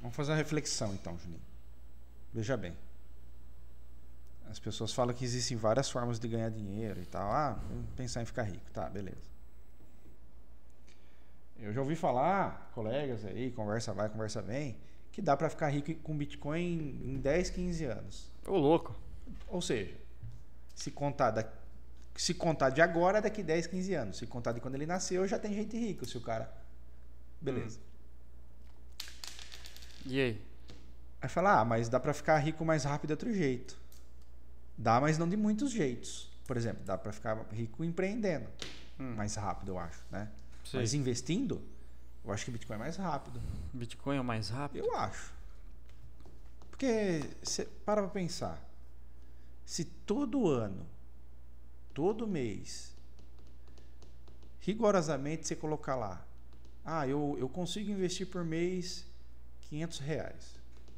Vamos fazer uma reflexão então, Juninho. Veja bem. As pessoas falam que existem várias formas de ganhar dinheiro e tal. Vamos pensar em ficar rico. Tá, beleza. Eu já ouvi falar, colegas aí, conversa vai, conversa vem, que dá para ficar rico com Bitcoin em 10, 15 anos. Ô, louco. Ou seja, se contar de agora, daqui 10, 15 anos. Se contar de quando ele nasceu, já tem gente rica. Se o cara... Beleza. E aí? Aí fala, mas dá para ficar rico mais rápido de outro jeito. Dá, mas não de muitos jeitos. Por exemplo, dá para ficar rico empreendendo. Mais rápido, eu acho, né? Sim. Mas investindo, eu acho que Bitcoin é mais rápido. Bitcoin é o mais rápido? Eu acho. Porque, para pensar, se todo ano, todo mês, rigorosamente você colocar lá, eu consigo investir por mês R$500.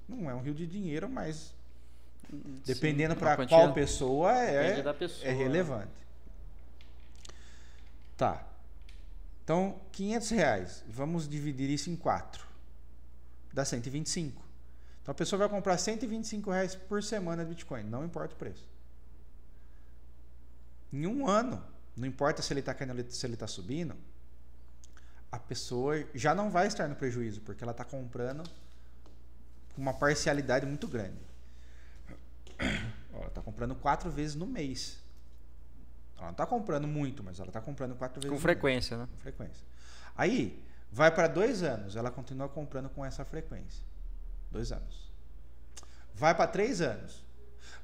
Não é um rio de dinheiro, mas dependendo para qual pessoa é relevante. Tá. Então, R$500, vamos dividir isso em 4. Dá 125. Então, a pessoa vai comprar R$125 por semana de Bitcoin. Não importa o preço. Em um ano, não importa se ele está caindo ou se ele está subindo, a pessoa já não vai estar no prejuízo, porque ela está comprando com uma parcialidade muito grande. Ela está comprando 4 vezes no mês. Ela não está comprando muito, mas ela está comprando 4 vezes com frequência, né? Com frequência. Aí, vai para 2 anos, ela continua comprando com essa frequência. 2 anos. Vai para 3 anos.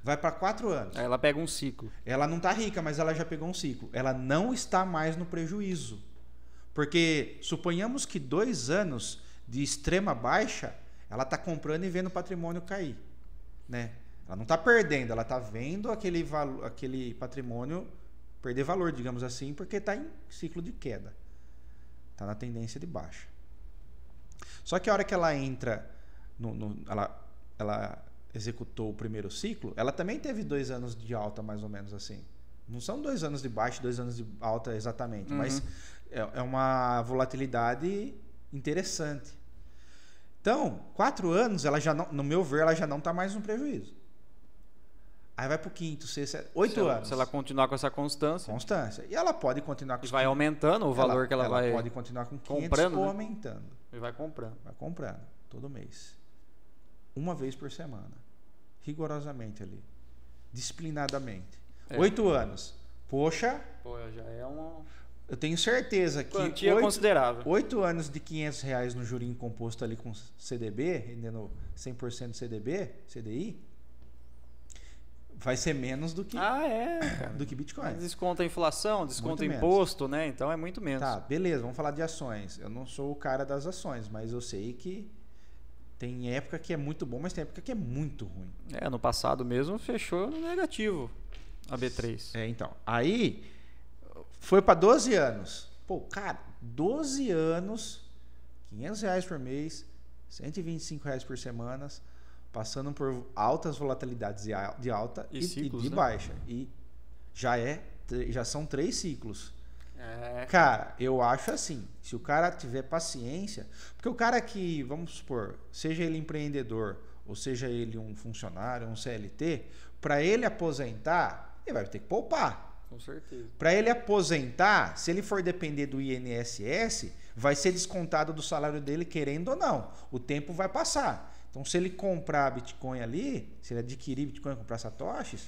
Vai para 4 anos. Aí ela pega um ciclo. Ela não está rica, mas ela já pegou um ciclo. Ela não está mais no prejuízo. Porque suponhamos que 2 anos de extrema baixa, ela está comprando e vendo o patrimônio cair. Né? Ela não está perdendo, ela está vendo aquele patrimônio perder valor, digamos assim, porque está em ciclo de queda. Está na tendência de baixa. Só que a hora que ela entra, ela executou o primeiro ciclo, ela também teve 2 anos de alta, mais ou menos assim. Não são 2 anos de baixa e 2 anos de alta exatamente, mas é uma volatilidade interessante. Então, 4 anos, ela já não, no meu ver, ela já não está mais no prejuízo. Aí vai para o quinto, sexto, 8 anos. Se ela continuar com essa constância. Constância. E ela pode continuar com... E vai aumentando o valor que ela vai... Ela pode continuar com 500 comprando, ou né? aumentando. E vai comprando. Vai comprando, todo mês. 1 vez por semana. Rigorosamente ali. Disciplinadamente. 8 anos. Poxa... Pô, já é uma... Eu tenho certeza que... Quantia considerável. 8 anos de R$500 no jurinho composto ali com CDB, rendendo 100% CDI, vai ser menos do que, do que Bitcoin. Mas desconta a inflação, desconta o imposto, né? Então é muito menos. Tá, beleza, vamos falar de ações. Eu não sou o cara das ações, mas eu sei que tem época que é muito bom, mas tem época que é muito ruim. No passado mesmo fechou no negativo a B3. Então. Aí foi para 12 anos. Pô, cara, 12 anos, R$500 por mês, R$125 por semana, passando por altas volatilidades de alta e ciclos, de né? baixa. E já são 3 ciclos. Cara, eu acho assim, se o cara tiver paciência, porque o cara que, vamos supor, seja ele empreendedor ou seja ele um funcionário, um CLT, para ele aposentar, ele vai ter que poupar. Com certeza. Para ele aposentar, se ele for depender do INSS, vai ser descontado do salário dele, querendo ou não. O tempo vai passar. Então, se ele comprar Bitcoin ali, se ele adquirir Bitcoin e comprar satoshis,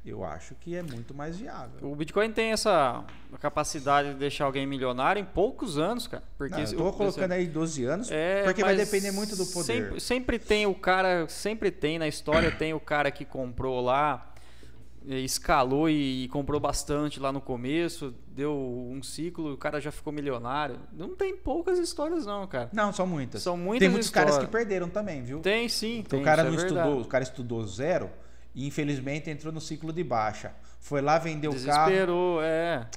eu acho que é muito mais viável. O Bitcoin tem essa capacidade de deixar alguém milionário em poucos anos, cara. Porque eu estou colocando aí 12 anos, porque vai depender muito do poder. Sempre tem o cara, na história tem o cara que comprou lá, escalou e comprou bastante lá no começo, deu um ciclo, o cara já ficou milionário. Não tem poucas histórias não, cara. Não, são muitas. São muitas tem muitos histórias. caras que perderam também, viu? Tem sim. O cara não estudou, o cara estudou zero e infelizmente entrou no ciclo de baixa. Foi lá vender o carro. Desesperou,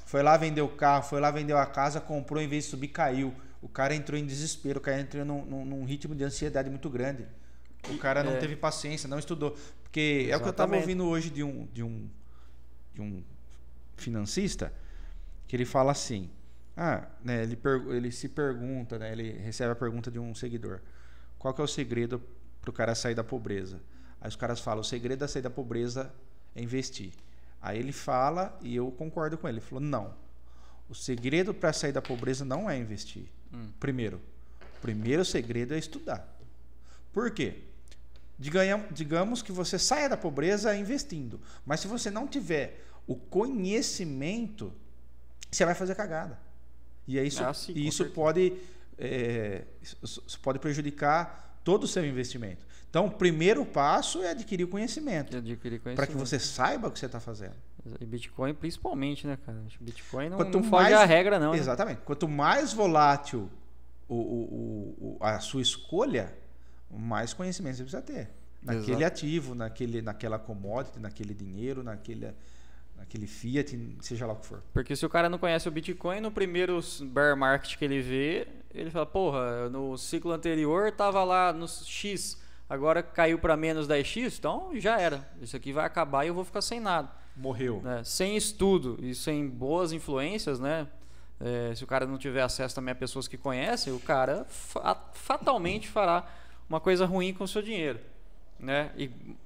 Foi lá vender o carro, foi lá vender a casa, comprou, em vez de subir, caiu. O cara entrou em desespero, o cara entrou num ritmo de ansiedade muito grande. O cara não teve paciência, não estudou. Porque Exatamente. É o que eu estava ouvindo hoje de um financista, que ele fala assim, né, ele se pergunta, né, ele recebe a pergunta de um seguidor. qual que é o segredo para o cara sair da pobreza? Aí os caras falam, o segredo da sair da pobreza é investir. Aí ele fala, e eu concordo com ele, ele falou, não, o segredo para sair da pobreza não é investir. Primeiro segredo é estudar. Por quê? Digamos que você saia da pobreza investindo, mas se você não tiver o conhecimento, você vai fazer cagada. E aí isso pode prejudicar todo o seu investimento. Então, o primeiro passo é adquirir o conhecimento. Para que você saiba o que você está fazendo. E Bitcoin principalmente, né, cara? Bitcoin não foge à regra, não. Exatamente. Né? Quanto mais volátil a sua escolha, mais conhecimento você precisa ter. Naquele ativo, naquela commodity, naquele dinheiro, naquele fiat, seja lá o que for. Porque se o cara não conhece o Bitcoin, no primeiro bear market que ele vê, ele fala, porra, no ciclo anterior tava lá no X, agora caiu para menos 10x, então já era. Isso aqui vai acabar e eu vou ficar sem nada. Morreu. Né? Sem estudo e sem boas influências, né? Se o cara não tiver acesso também a pessoas que conhecem, o cara fatalmente fará uma coisa ruim com o seu dinheiro. Né?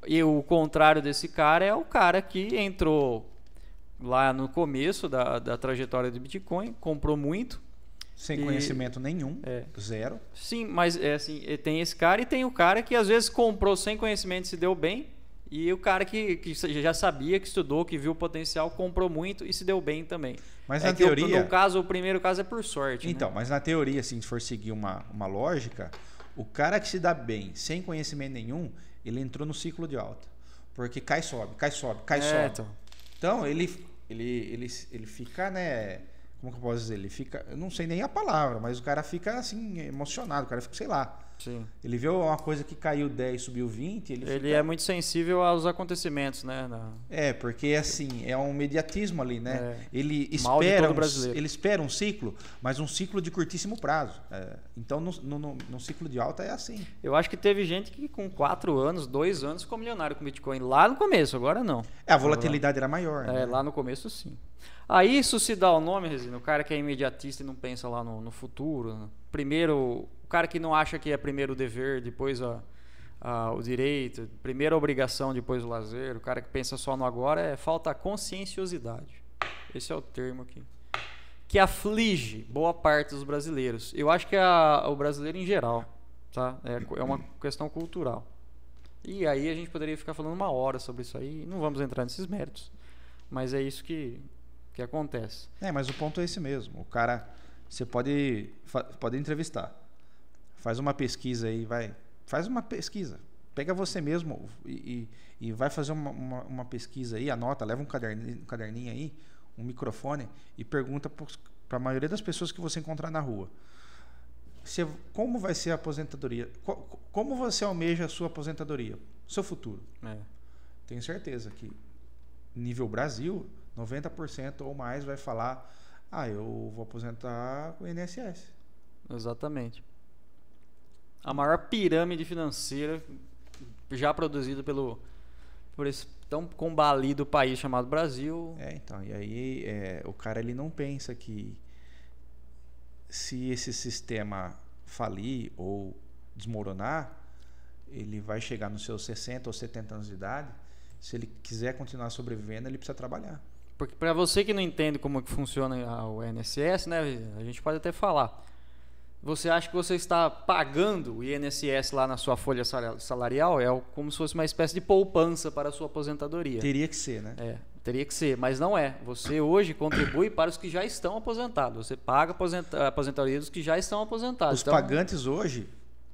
E o contrário desse cara é o cara que entrou lá no começo da trajetória do Bitcoin, comprou muito. Sem conhecimento nenhum, zero. Sim, mas assim, tem esse cara e tem o cara que às vezes comprou sem conhecimento e se deu bem. E o cara que já sabia, que estudou, que viu o potencial, comprou muito e se deu bem também. Mas na teoria... o primeiro caso é por sorte. Então, né? Mas na teoria, assim, se for seguir uma lógica, o cara que se dá bem, sem conhecimento nenhum, ele entrou no ciclo de alta. Porque cai, sobe, cai, sobe, cai, sobe. Então, ele fica, né... Como que eu posso dizer? Ele fica... Eu não sei nem a palavra, mas o cara fica, assim, emocionado. O cara fica, sei lá... Sim. Ele vê uma coisa que caiu 10, subiu 20, ele é muito sensível aos acontecimentos, né? Porque assim, é um mediatismo ali, né? Ele espera um ciclo, mas um ciclo de curtíssimo prazo. Então, no ciclo de alta é assim. Eu acho que teve gente que com 4 anos, 2 anos ficou milionário com Bitcoin lá no começo, agora não. A volatilidade era maior. Né? Lá no começo sim. Aí isso se dá o nome, Resina, o cara que é imediatista e não pensa lá no futuro. Né? Primeiro, o cara que não acha que é primeiro o dever, depois o direito, primeiro a obrigação, depois o lazer. O cara que pensa só no agora falta conscienciosidade. Esse é o termo aqui. Que aflige boa parte dos brasileiros. Eu acho que o brasileiro em geral, tá? É uma questão cultural. E aí a gente poderia ficar falando 1 hora sobre isso aí. Não vamos entrar nesses méritos. Mas é isso que acontece. Mas o ponto é esse mesmo. O cara, você pode entrevistar. Faz uma pesquisa aí, faz uma pesquisa. Pega você mesmo e vai fazer uma pesquisa aí, anota, leva um caderninho aí, um microfone e pergunta para a maioria das pessoas que você encontrar na rua. Como vai ser a aposentadoria? Como você almeja a sua aposentadoria? Seu futuro. Tenho certeza que nível Brasil, 90% ou mais vai falar, eu vou aposentar com o INSS. Exatamente. A maior pirâmide financeira já produzida por esse tão combalido país chamado Brasil. Então, e aí o cara ele não pensa que se esse sistema falir ou desmoronar, ele vai chegar nos seus 60 ou 70 anos de idade. Se ele quiser continuar sobrevivendo, ele precisa trabalhar. Porque para você que não entende como que funciona o INSS, né, a gente pode até falar. Você acha que você está pagando o INSS lá na sua folha salarial? Como se fosse uma espécie de poupança para a sua aposentadoria. Teria que ser, né? Teria que ser, mas não é. Você hoje contribui para os que já estão aposentados. Você paga a aposentadoria dos que já estão aposentados. Os pagantes hoje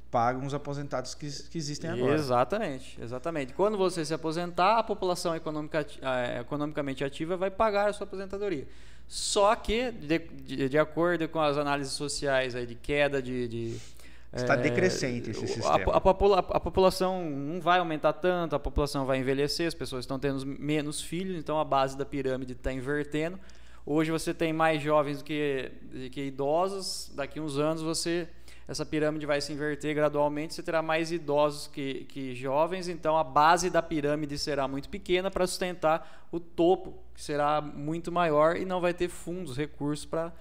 pagam os aposentados que existem agora. Exatamente. Quando você se aposentar, a população economicamente ativa vai pagar a sua aposentadoria. Só que, de acordo com as análises sociais aí de queda está decrescente esse sistema. A população não vai aumentar tanto, a população vai envelhecer, as pessoas estão tendo menos filhos, então a base da pirâmide está invertendo. Hoje você tem mais jovens do que idosos, daqui a uns anos essa pirâmide vai se inverter gradualmente, você terá mais idosos que jovens, então a base da pirâmide será muito pequena para sustentar o topo, que será muito maior e não vai ter fundos, recursos para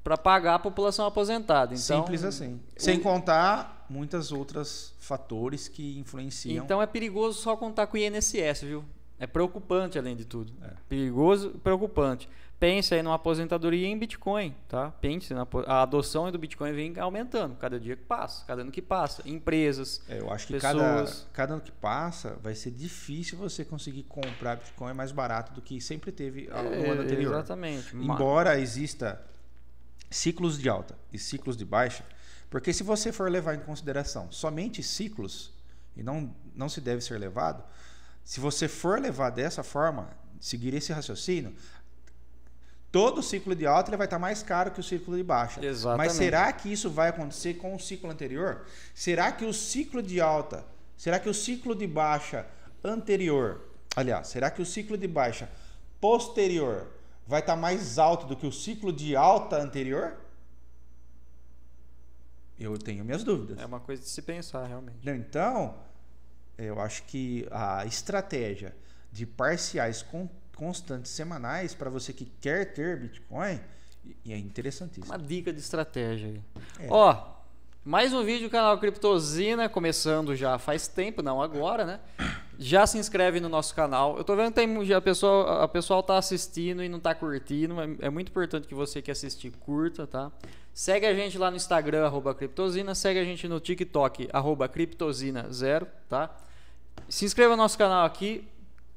para pagar a população aposentada. Então, simples assim. Sem contar muitos outros fatores que influenciam. Então é perigoso só contar com o INSS, viu? É preocupante, além de tudo. Perigoso, preocupante. Pense aí numa aposentadoria em Bitcoin, tá? Pense a adoção do Bitcoin vem aumentando cada dia que passa, cada ano que passa. Empresas, eu acho que pessoas... cada ano que passa vai ser difícil você conseguir comprar Bitcoin mais barato do que sempre teve no ano anterior. Exatamente. Embora exista ciclos de alta e ciclos de baixa, porque se você for levar em consideração somente ciclos, e não se deve ser levado, se você for levar dessa forma, seguir esse raciocínio, todo ciclo de alta ele vai estar mais caro que o ciclo de baixa. Exatamente. Mas será que isso vai acontecer com o ciclo anterior? Será que o ciclo de alta, será que o ciclo de baixa anterior, aliás, será que o ciclo de baixa posterior vai estar mais alto do que o ciclo de alta anterior? Eu tenho minhas dúvidas. É uma coisa de se pensar, realmente. Então, eu acho que a estratégia de parciais constantes semanais para você que quer ter Bitcoin é interessantíssimo. Uma dica de estratégia aí. Ó, mais um vídeo do canal Criptozina, começando já faz tempo, não agora, né? Já se inscreve no nosso canal. Eu tô vendo que tem já a pessoal tá assistindo e não tá curtindo. É muito importante que você que assistir curta, tá? Segue a gente lá no Instagram, @Criptozina. Segue a gente no TikTok, @Criptozina0, tá? Se inscreva no nosso canal aqui.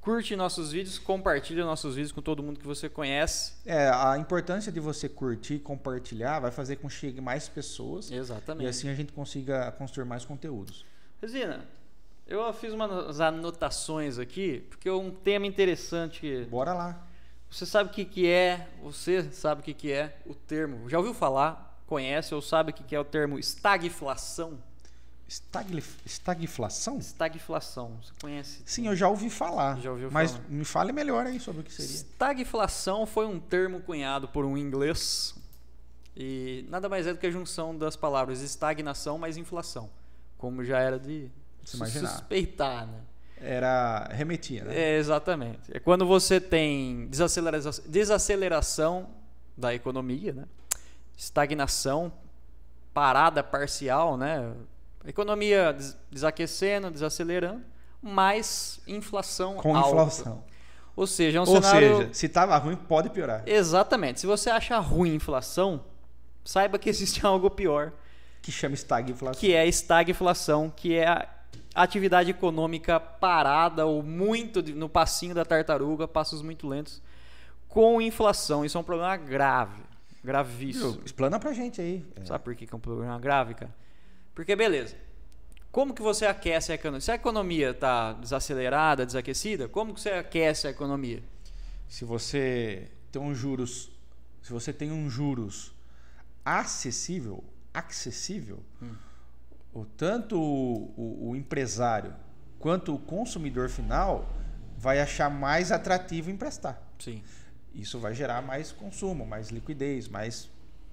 Curte nossos vídeos, compartilha nossos vídeos com todo mundo que você conhece. A importância de você curtir e compartilhar vai fazer com que chegue mais pessoas. Exatamente. E assim a gente consiga construir mais conteúdos. Resina, eu fiz umas anotações aqui, porque é um tema interessante. Bora lá. Você sabe o que é o termo? Já ouviu falar, conhece ou sabe o que é o termo estagflação? Estagflação? Estagflação, você conhece? Sim, eu já ouvi falar. Mas me fale melhor aí sobre o que seria. Estagflação foi um termo cunhado por um inglês e nada mais é do que a junção das palavras estagnação mais inflação, como já era de suspeitar, né? Remetia, né? Exatamente. É quando você tem desaceleração da economia, né? Estagnação, parada parcial, né? Economia desaquecendo, desacelerando, mais inflação com alta. Inflação. Ou seja, cenário... se estava ruim, pode piorar. Exatamente. Se você acha ruim inflação, saiba que existe algo pior. Que chama estagflação. Que é a estagflação, que é a atividade econômica parada ou muito no passinho da tartaruga, passos muito lentos, com inflação. Isso é um problema grave, gravíssimo. Explana pra gente aí. Sabe por que é um problema grave, cara? Porque, beleza, como que você aquece a economia? Se a economia está desacelerada, desaquecida, como que você aquece a economia? Se você tem um juros acessível, tanto o empresário quanto o consumidor final vai achar mais atrativo emprestar. Sim. Isso vai gerar mais consumo, mais liquidez, mais...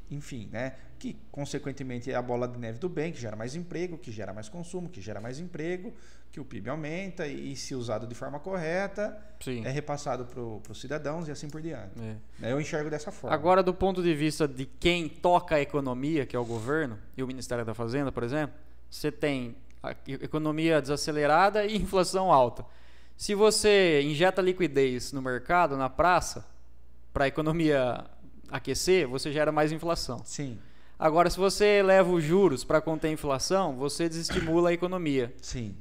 Enfim, né? Que consequentemente é a bola de neve do bem, que gera mais emprego, que gera mais consumo, que gera mais emprego, que o PIB aumenta e, se usado de forma correta, é repassado para os cidadãos e assim por diante. Eu enxergo dessa forma. Agora, do ponto de vista de quem toca a economia, que é o governo e o Ministério da Fazenda, por exemplo, você tem a economia desacelerada e inflação alta. Se você injeta liquidez no mercado, na praça, para a economia aquecer, você gera mais inflação. Sim. Agora, se você leva os juros para conter a inflação, você desestimula a economia. Sim.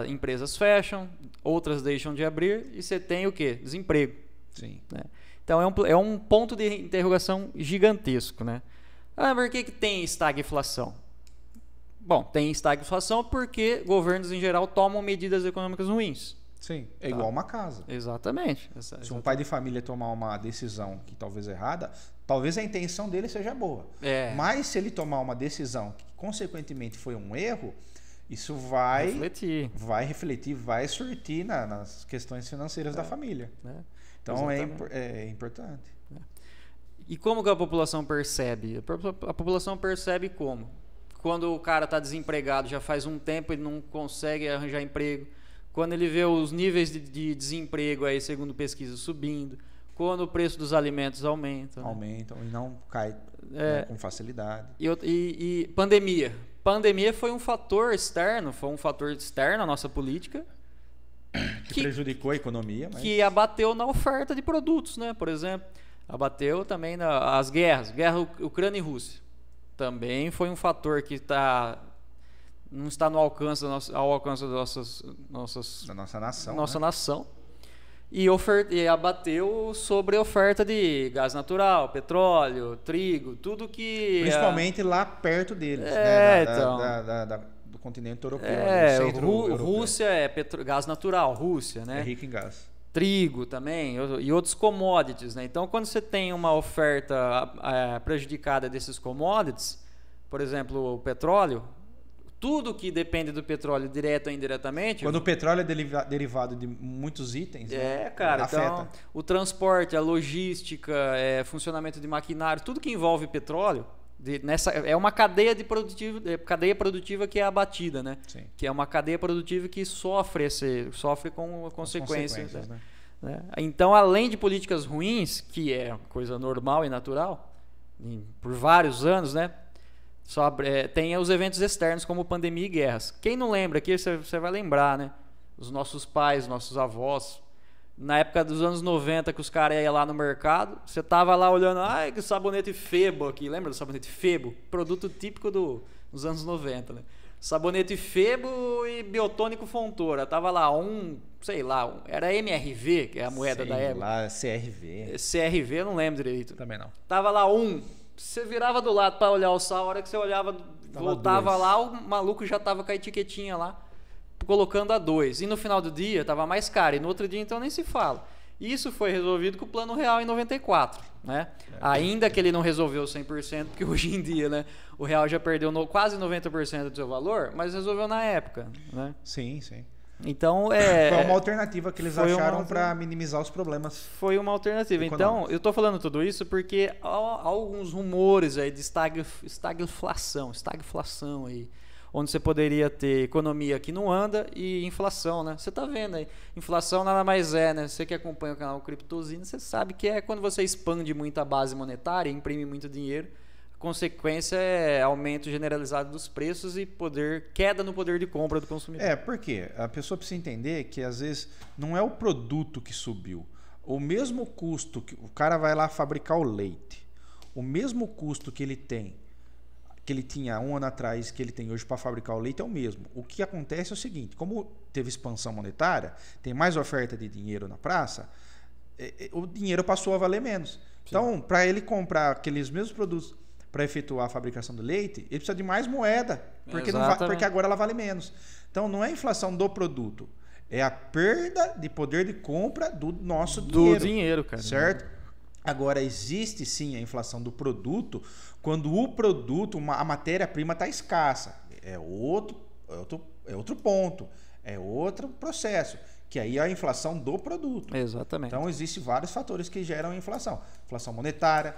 Empresas fecham, outras deixam de abrir e você tem o quê? Desemprego. Sim. Né? Então é um ponto de interrogação gigantesco, né? Por que tem estagflação? Bom, tem estagflação porque governos em geral tomam medidas econômicas ruins. Sim, é igual uma casa. Exatamente. Se um pai de família tomar uma decisão que talvez errada, talvez a intenção dele seja boa. Mas se ele tomar uma decisão que consequentemente foi um erro, isso vai refletir, vai surtir nas questões financeiras da família. Então é importante. E como que a população percebe? A população percebe como? Quando o cara está desempregado já faz um tempo e não consegue arranjar emprego. Quando ele vê os níveis de desemprego, aí, segundo pesquisa, subindo. quando o preço dos alimentos aumenta. Né? Aumentam e não cai com facilidade. E pandemia. Pandemia foi um fator externo à nossa política que prejudicou a economia. Mas... que abateu na oferta de produtos, né? Por exemplo, abateu também as guerras. Guerra Ucrânia e Rússia. Também foi um fator que não está no alcance ao alcance da nossa nação. E abateu sobre a oferta de gás natural, petróleo, trigo, tudo que... Principalmente lá perto deles, do continente europeu. Rússia é gás natural, Rússia, né? É rica em gás. Trigo também e outros commodities, né? Então, quando você tem uma oferta prejudicada desses commodities, por exemplo, o petróleo, tudo que depende do petróleo, direto ou indiretamente... Quando o petróleo é derivado de muitos itens, cara, afeta. Então, o transporte, a logística, funcionamento de maquinário, tudo que envolve petróleo, é uma cadeia produtiva que é abatida, né? Sim. Que é uma cadeia produtiva que sofre com consequências, né? Então, além de políticas ruins, que é coisa normal e natural, por vários anos, né? Tem os eventos externos como pandemia e guerras. Quem não lembra aqui, você vai lembrar, né? Os nossos pais, dos avós, na época dos anos 90, que os caras iam lá no mercado, você tava lá olhando, que sabonete Febo aqui, lembra do sabonete Febo? Produto típico dos anos 90, né? Sabonete Febo e biotônico Fontoura, tava lá era MRV, que é a moeda da época. Lá, CRV. CRV, eu não lembro direito. Também não. Tava lá você virava do lado para olhar o sal, a hora que você olhava, voltava lá, o maluco já tava com a etiquetinha lá, colocando a 2. E no final do dia tava mais caro, e no outro dia então nem se fala. Isso foi resolvido com o Plano Real em 94, né? Ainda que ele não resolveu 100%, porque hoje em dia, né, o real já perdeu quase 90% do seu valor, mas resolveu na época, né? Sim. Então, foi uma alternativa que eles acharam para minimizar os problemas. Foi uma alternativa. Então, eu estou falando tudo isso porque há alguns rumores aí de estagflação aí, onde você poderia ter economia que não anda e inflação, né? Você está vendo aí, inflação nada mais né? Você que acompanha o canal Criptozine, você sabe que é quando você expande muito a base monetária, imprime muito dinheiro, a consequência é aumento generalizado dos preços e queda no poder de compra do consumidor. Porque a pessoa precisa entender que às vezes não é o produto que subiu. O mesmo custo que o cara vai lá fabricar o leite, o mesmo custo que ele tinha um ano atrás, que ele tem hoje para fabricar o leite é o mesmo. O que acontece é o seguinte, como teve expansão monetária, tem mais oferta de dinheiro na praça, o dinheiro passou a valer menos. Sim. Então, para ele comprar aqueles mesmos produtos para efetuar a fabricação do leite, ele precisa de mais moeda, porque agora ela vale menos. Então, não é a inflação do produto, é a perda de poder de compra do nosso dinheiro. Do dinheiro, cara. Certo? Agora, existe sim a inflação do produto quando o produto, a matéria-prima está escassa. É outro ponto, é outro processo, que aí é a inflação do produto. Exatamente. Então, existem vários fatores que geram inflação. Inflação monetária,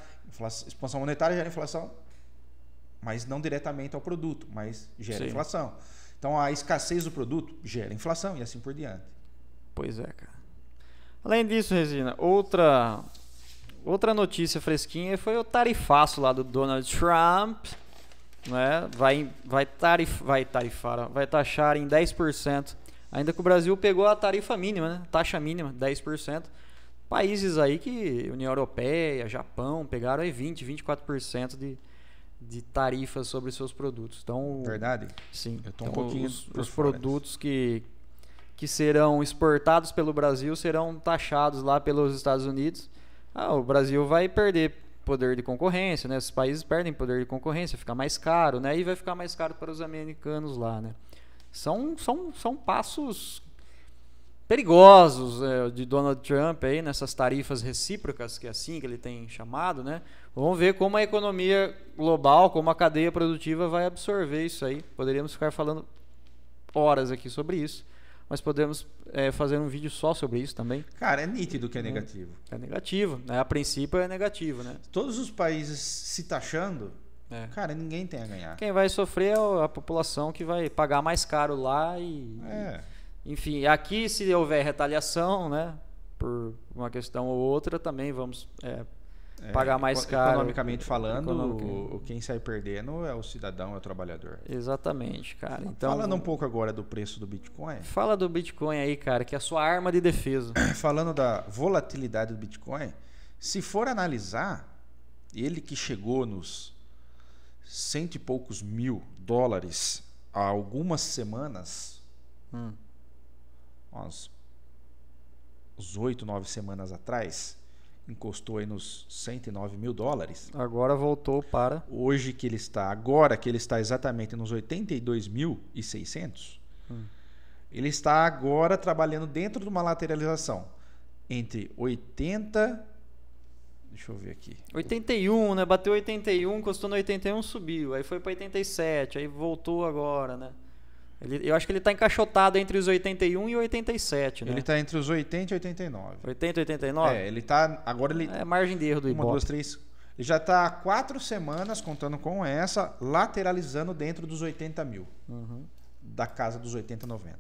expansão monetária gera inflação, mas não diretamente ao produto, mas gera inflação. Então, a escassez do produto gera inflação e assim por diante. Pois é, cara. Além disso, Resina, outra notícia fresquinha foi o tarifaço lá do Donald Trump, né? Vai taxar em 10%. Ainda que o Brasil pegou a tarifa mínima, né? Taxa mínima, 10%. Países aí que União Europeia, Japão, pegaram aí 24% de tarifas sobre seus produtos. Então, verdade? Sim. Eu tô um pouquinho os produtos que serão exportados pelo Brasil serão taxados lá pelos Estados Unidos. O Brasil vai perder poder de concorrência, né? Os países perdem poder de concorrência, fica mais caro, né? E vai ficar mais caro para os americanos lá, né? São passos perigosos de Donald Trump aí nessas tarifas recíprocas, que é assim que ele tem chamado, né? Vamos ver como a economia global, como a cadeia produtiva vai absorver isso aí. Poderíamos ficar falando horas aqui sobre isso, mas podemos fazer um vídeo só sobre isso também. Cara, é nítido que é negativo. É negativo, né? A princípio é negativo, né? Todos os países se taxando, cara, ninguém tem a ganhar. Quem vai sofrer é a população que vai pagar mais caro lá e... Enfim, aqui se houver retaliação, né? por uma questão ou outra, também vamos pagar mais caro. Economicamente falando, quem sai perdendo é o cidadão, é o trabalhador. Exatamente, cara. Então, falando um pouco agora do preço do Bitcoin. Fala do Bitcoin aí, cara, que é a sua arma de defesa. Falando da volatilidade do Bitcoin, se for analisar, ele que chegou nos $100 e poucos mil há algumas semanas, uns 8, 9 semanas atrás, encostou aí nos $109 mil. Agora voltou para... Hoje que ele está, exatamente nos 82.600, ele está agora trabalhando dentro de uma lateralização entre 80... Deixa eu ver aqui. 81, né? Bateu 81, encostou no 81, subiu. Aí foi para 87, aí voltou agora, né? Eu acho que ele está encaixotado entre os 81 e 87, né? Ele está entre os 80 e 89. 80 e 89? Ele está... Agora ele... É margem de erro do Ibope. 1, 2, 3... Ele já está há 4 semanas, contando com essa, lateralizando dentro dos 80 mil. Da casa dos 80, 90.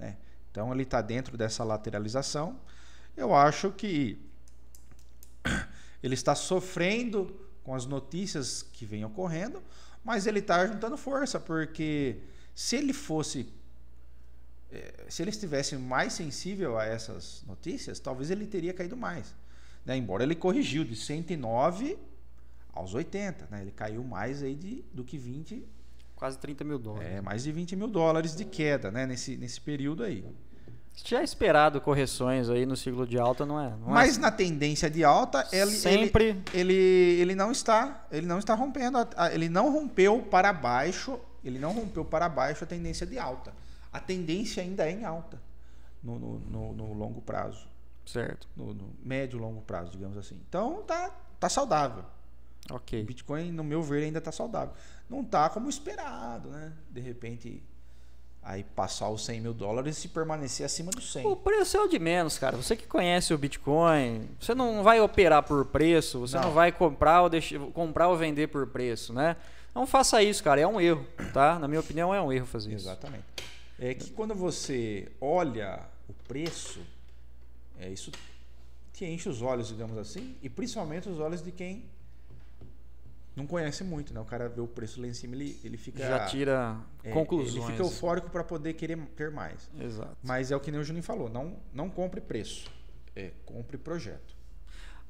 Né? Então ele está dentro dessa lateralização. Eu acho que ele está sofrendo com as notícias que vêm ocorrendo, mas ele está juntando força, porque se ele estivesse mais sensível a essas notícias, talvez ele teria caído mais, né? Embora ele corrigiu de 109 aos 80, né? Ele caiu mais aí do que 20, quase $30 mil. Mais de $20 mil de queda, né? Nesse período aí. Já é esperado correções aí no ciclo de alta, não é? Mas na tendência de alta, ele não está rompendo, ele não rompeu para baixo a tendência de alta. A tendência ainda é em alta no longo prazo. Certo. No médio e longo prazo, digamos assim. Então tá saudável. Ok. O Bitcoin, no meu ver, ainda está saudável. Não está como esperado, né? De repente... Aí passar os $100 mil e se permanecer acima dos 100. O preço é o de menos, cara. Você que conhece o Bitcoin, você não vai operar por preço, você não vai comprar ou vender por preço, né? Não faça isso, cara. É um erro, tá? Na minha opinião, é um erro fazer isso. Exatamente. É que quando você olha o preço, isso te enche os olhos, digamos assim, e principalmente os olhos de quem não conhece muito, né? O cara vê o preço lá em cima, ele fica... Já tira conclusões. Ele fica eufórico para poder querer ter mais. Exato. Mas é o que nem o Juninho falou, não compre preço, compre projeto.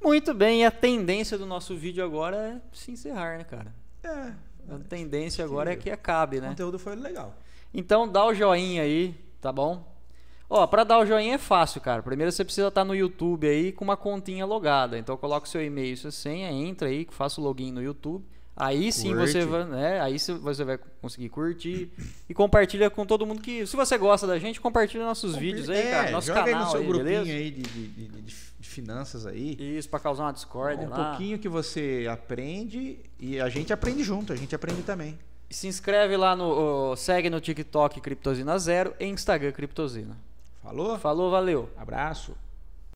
Muito bem, e a tendência do nosso vídeo agora é se encerrar, né, cara? A tendência agora é que acabe, né? O conteúdo foi legal. Então dá o joinha aí, tá bom? Para dar o joinha é fácil, cara. Primeiro você precisa estar no YouTube aí com uma continha logada. Então coloca o seu e-mail e sua senha, entra aí, faça o login no YouTube. Aí sim você vai conseguir curtir e compartilha com todo mundo que... Se você gosta da gente, compartilha nossos vídeos aí, cara. Nosso joga canal aí no seu grupinho beleza? aí de finanças aí. Isso, para causar uma discórdia lá. Pouquinho que você aprende e a gente aprende junto, a gente aprende também. E se inscreve lá segue no TikTok Criptosina 0 e Instagram Criptosina. Falou? Falou, valeu. Abraço.